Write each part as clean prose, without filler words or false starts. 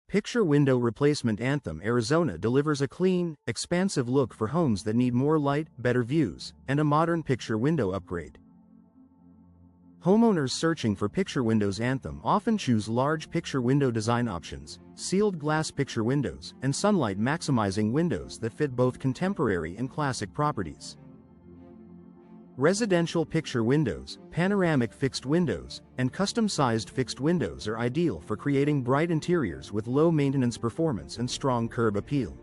Picture window replacement. Anthem Arizona delivers a clean, expansive look for homes that need more light, better views, and a modern picture window upgrade. Homeowners searching for picture windows. Anthem often choose large picture window design options, sealed glass picture windows, and sunlight maximizing windows that fit both contemporary and classic properties. Residential picture windows, panoramic fixed windows, and custom-sized fixed windows are ideal for creating bright interiors with low maintenance performance and strong curb appeal.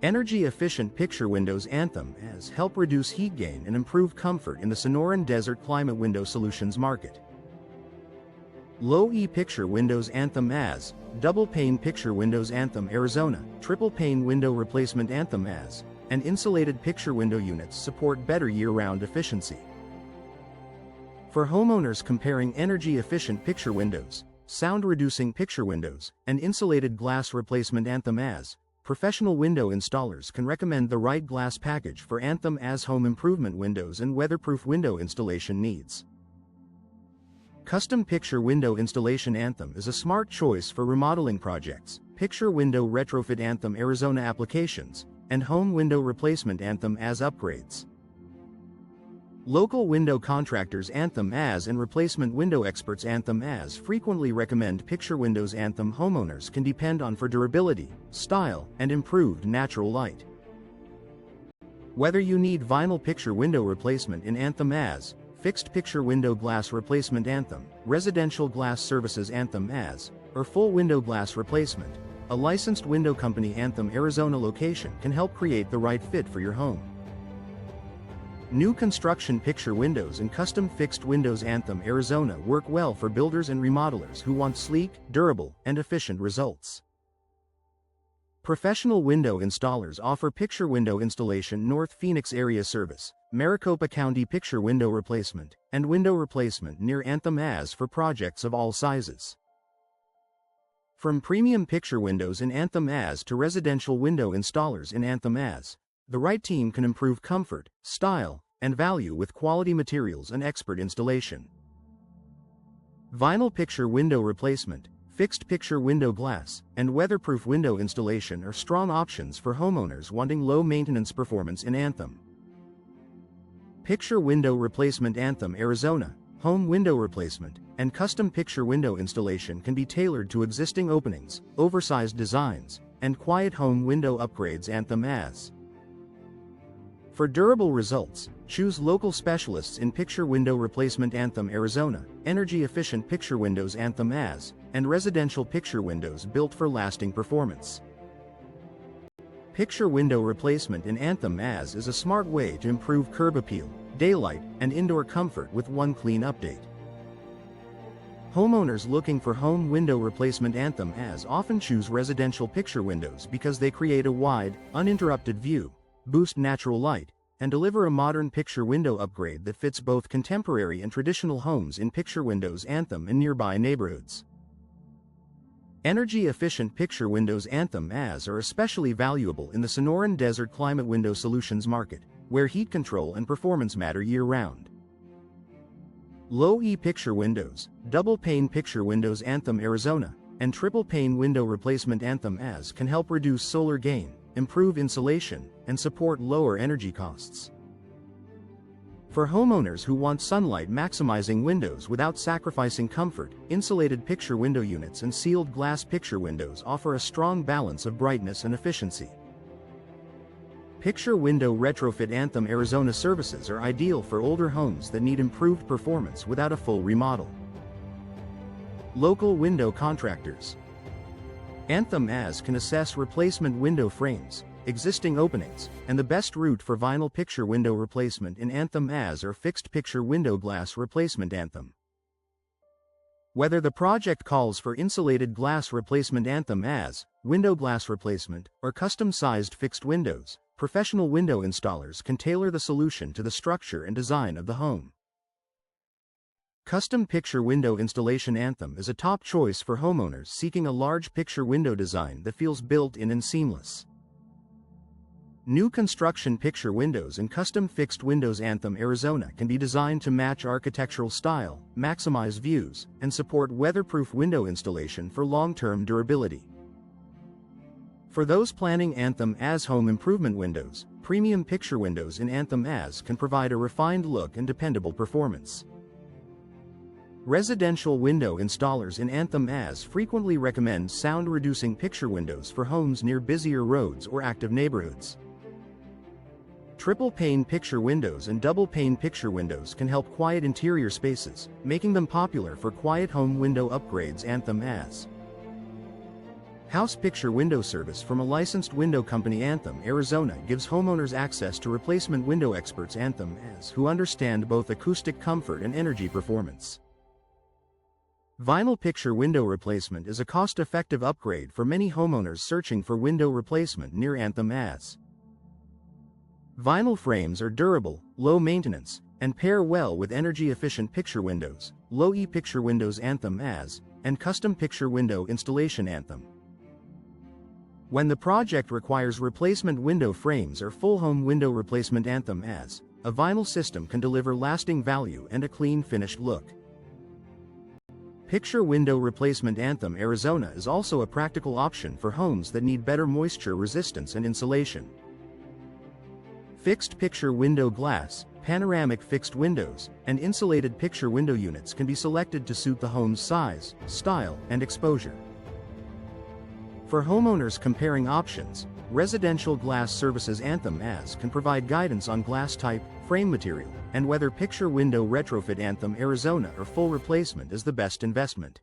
Energy-efficient picture windows. Anthem AZ help reduce heat gain and improve comfort in the Sonoran Desert climate window solutions market. Low-E picture windows. Anthem AZ, double pane picture windows. Anthem Arizona, triple pane window replacement. Anthem AZ and insulated picture window units support better year-round efficiency. For homeowners comparing energy-efficient picture windows, sound-reducing picture windows, and insulated glass replacement. Anthem AZ, professional window installers can recommend the right glass package for Anthem AZ home improvement windows and weatherproof window installation needs. Custom picture window installation. Anthem is a smart choice for remodeling projects, picture window retrofit. Anthem Arizona applications, and home window replacement. Anthem AZ upgrades. Local window contractors. Anthem AZ and replacement window experts. Anthem AZ frequently recommend picture windows Anthem homeowners can depend on for durability, style, and improved natural light. Whether you need vinyl picture window replacement in Anthem AZ, fixed picture window glass replacement. Anthem residential glass services. Anthem AZ, or full window glass replacement, a licensed window company. Anthem Arizona location can help create the right fit for your home. New construction picture windows and custom fixed windows. Anthem Arizona work well for builders and remodelers who want sleek, durable, and efficient results. Professional window installers offer picture window installation. North Phoenix area service, Maricopa County picture window replacement, and window replacement near Anthem AZ for projects of all sizes. From premium picture windows in Anthem AZ to residential window installers in Anthem AZ, the right team can improve comfort, style, and value with quality materials and expert installation. Vinyl picture window replacement, fixed picture window glass, and weatherproof window installation are strong options for homeowners wanting low maintenance performance in Anthem. Picture window replacement. Anthem Arizona, home window replacement, and custom picture window installation can be tailored to existing openings, oversized designs, and quiet home window upgrades. Anthem AZ. For durable results, choose local specialists in picture window replacement. Anthem Arizona, energy-efficient picture windows. Anthem AZ, and residential picture windows built for lasting performance. Picture window replacement in Anthem AZ is a smart way to improve curb appeal, daylight, and indoor comfort with one clean update. Homeowners looking for home window replacement. Anthem AZ often choose residential picture windows because they create a wide, uninterrupted view, boost natural light, and deliver a modern picture window upgrade that fits both contemporary and traditional homes in picture windows. Anthem and nearby neighborhoods. Energy-efficient picture windows. Anthem AZ are especially valuable in the Sonoran Desert climate window solutions market, where heat control and performance matter year-round. Low-E picture windows, double pane picture windows. Anthem Arizona, and triple pane window replacement. Anthem AZ can help reduce solar gain, improve insulation, and support lower energy costs. For homeowners who want sunlight maximizing windows without sacrificing comfort, insulated picture window units and sealed glass picture windows offer a strong balance of brightness and efficiency. Picture window retrofit. Anthem Arizona services are ideal for older homes that need improved performance without a full remodel. Local window contractors. Anthem AZ can assess replacement window frames, existing openings, and the best route for vinyl picture window replacement in Anthem AZ or fixed picture window glass replacement. Anthem. Whether the project calls for insulated glass replacement. Anthem AZ, window glass replacement, or custom-sized fixed windows, professional window installers can tailor the solution to the structure and design of the home. Custom picture window installation. Anthem is a top choice for homeowners seeking a large picture window design that feels built-in and seamless. New construction picture windows and custom fixed windows Anthem Arizona can be designed to match architectural style, maximize views, and support weatherproof window installation for long-term durability. For those planning Anthem AZ home improvement windows, premium picture windows in Anthem AZ can provide a refined look and dependable performance. Residential window installers in Anthem AZ frequently recommend sound-reducing picture windows for homes near busier roads or active neighborhoods. Triple pane picture windows and double pane picture windows can help quiet interior spaces, making them popular for quiet home window upgrades Anthem AZ. House picture window service from a licensed window company Anthem Arizona gives homeowners access to replacement window experts Anthem AZ who understand both acoustic comfort and energy performance. Vinyl picture window replacement is a cost-effective upgrade for many homeowners searching for window replacement near Anthem AZ. Vinyl frames are durable, low maintenance, and pair well with energy-efficient picture windows, low-E picture windows Anthem AZ, and custom picture window installation Anthem. When the project requires replacement window frames or full home window replacement Anthem AZ, a vinyl system can deliver lasting value and a clean finished look. Picture window replacement Anthem Arizona is also a practical option for homes that need better moisture resistance and insulation. Fixed picture window glass, panoramic fixed windows, and insulated picture window units can be selected to suit the home's size, style, and exposure. For homeowners comparing options, Residential Glass Services Anthem AZ can provide guidance on glass type, frame material, and whether picture window retrofit Anthem Arizona or full replacement is the best investment.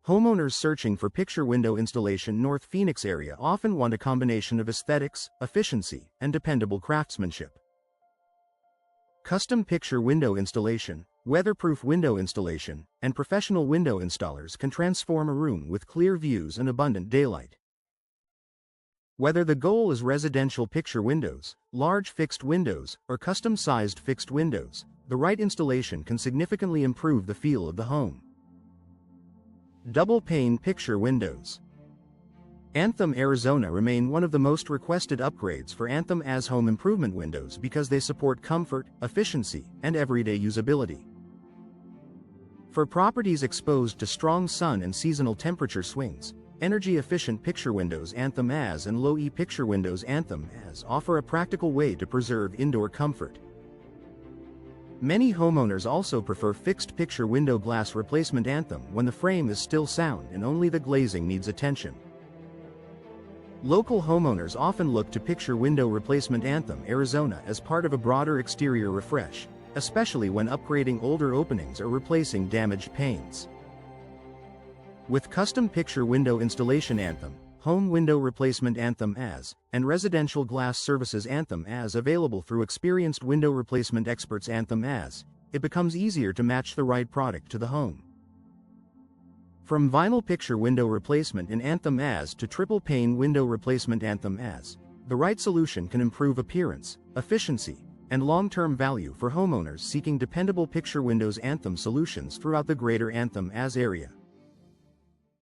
Homeowners searching for picture window installation North Phoenix area often want a combination of aesthetics, efficiency, and dependable craftsmanship. Custom picture window installation, weatherproof window installation, and professional window installers can transform a room with clear views and abundant daylight. Whether the goal is residential picture windows, large fixed windows, or custom-sized fixed windows, the right installation can significantly improve the feel of the home. Double pane picture windows. Anthem Arizona remain one of the most requested upgrades for Anthem AZ home improvement windows because they support comfort, efficiency, and everyday usability. For properties exposed to strong sun and seasonal temperature swings, energy-efficient picture windows Anthem AZ and low-E picture windows Anthem AZ offer a practical way to preserve indoor comfort. Many homeowners also prefer fixed picture window glass replacement Anthem when the frame is still sound and only the glazing needs attention. Local homeowners often look to picture window replacement Anthem Arizona as part of a broader exterior refresh, especially when upgrading older openings or replacing damaged panes. With custom picture window installation Anthem, home window replacement Anthem AZ, and residential glass services Anthem AZ available through experienced window replacement experts Anthem AZ, it becomes easier to match the right product to the home. From vinyl picture window replacement in Anthem AZ to triple pane window replacement Anthem AZ, the right solution can improve appearance, efficiency, and long-term value for homeowners seeking dependable picture windows Anthem solutions throughout the greater Anthem AZ area.